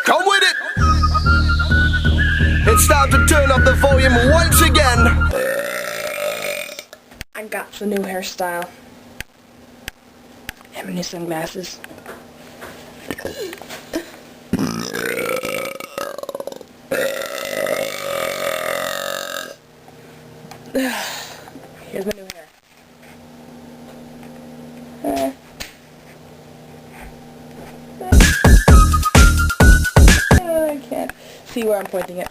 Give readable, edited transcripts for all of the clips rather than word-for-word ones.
Come with it. It's time to turn up the volume once again. I got the new hairstyle. And my new sunglasses. Here's my new hair. I can't see where I'm pointing it.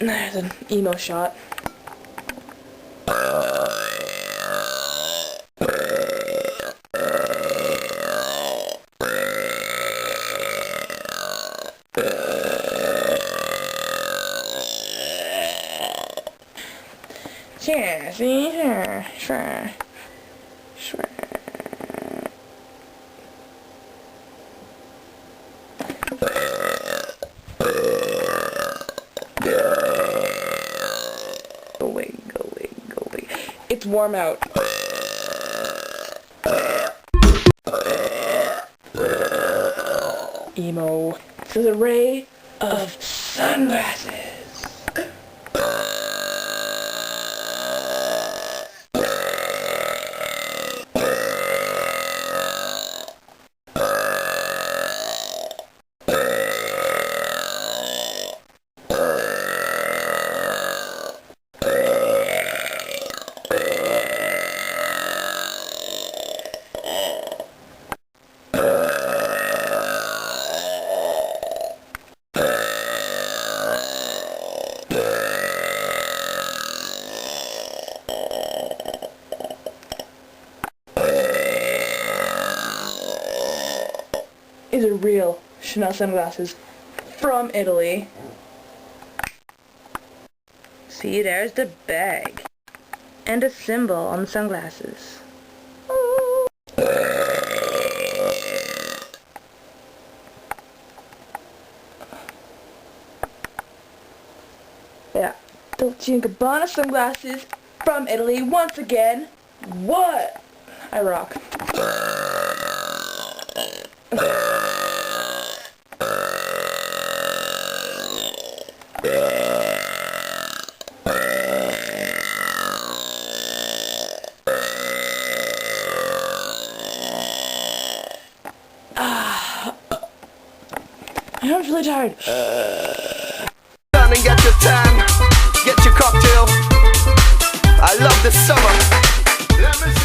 There's an emo shot. Sure, see, sure. Go away. It's warm out. Emo. This is a ray of sunglasses. These are real Chanel sunglasses from Italy. See, there's the bag. And a symbol on the sunglasses. Yeah, Dolce & Gabbana sunglasses from Italy once again. What? I rock. I'm really tired. Turn and get your tan, get your cocktail. I love the summer. Let me